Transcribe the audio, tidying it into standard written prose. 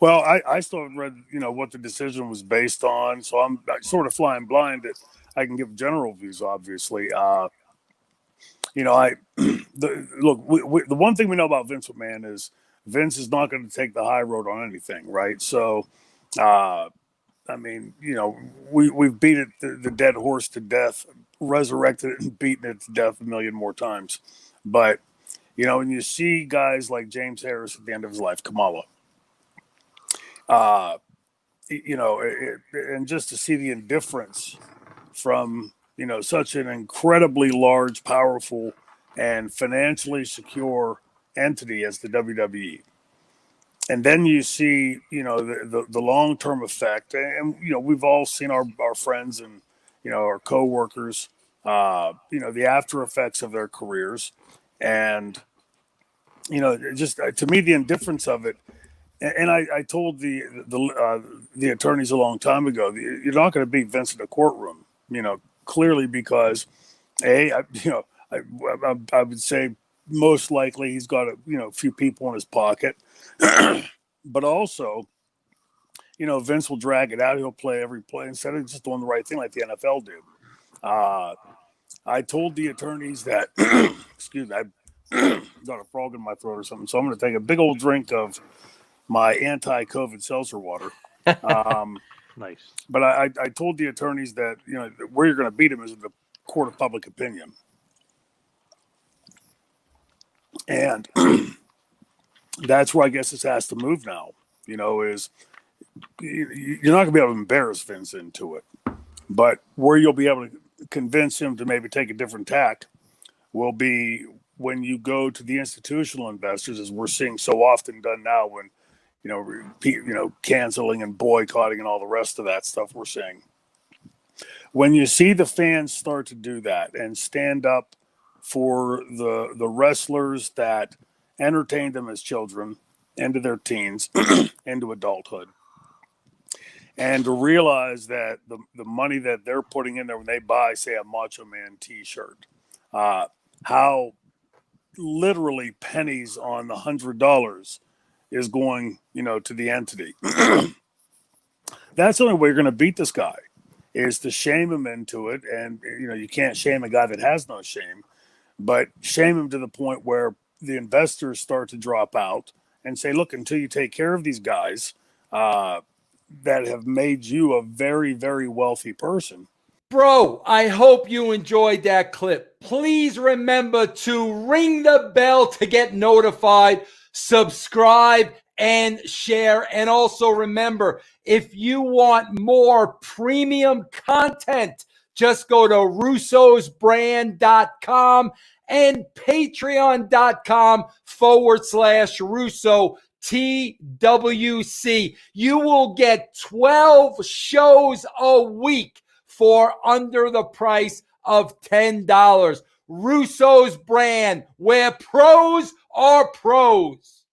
Well, I still haven't read, what the decision was based on, so I'm sort of flying blind. That I can give general views, obviously. I look. The one thing we know about Vince McMahon is Vince is not going to take the high road on anything, right? So, uh, I mean, we've beat it, the dead horse to death, resurrected it, and beaten it to death a million more times. But when you see guys like James Harris at the end of his life, Kamala, uh, and just to see the indifference from such an incredibly large, powerful, and financially secure entity as the WWE. And then you see, the long term effect, and we've all seen our friends and our coworkers, the after effects of their careers, and just to me the indifference of it. And I told the attorneys a long time ago, you're not going to beat Vince in a courtroom, clearly because I would say most likely he's got a few people in his pocket, but also Vince will drag it out. He'll play every play instead of just doing the right thing like the NFL do. I told the attorneys that excuse me, I got a frog in my throat or something, so I'm going to take a big old drink of my anti-COVID seltzer water. Nice. But I told the attorneys that where you're going to beat him is in the court of public opinion, and that's where I guess this has to move now. Is you're not going to be able to embarrass Vince into it, but where you'll be able to convince him to maybe take a different tack will be when you go to the institutional investors, as we're seeing so often done now when canceling and boycotting and all the rest of that stuff we're seeing. When you see the fans start to do that and stand up for the wrestlers that entertained them as children into their teens, into adulthood, and to realize that the money that they're putting in there when they buy, say, a Macho Man T-shirt, how literally pennies on the $100 is going, to the entity. That's the only way you're going to beat this guy, is to shame him into it. And, you can't shame a guy that has no shame, but shame him to the point where the investors start to drop out and say, look, until you take care of these guys that have made you a very, very wealthy person. Bro, I hope you enjoyed that clip. Please remember to ring the bell to get notified, subscribe, and share. And also remember, if you want more premium content, just go to russosbrand.com and patreon.com/Russo TWC. You will get 12 shows a week for under the price of $10. Russo's Brand, where pros are pros.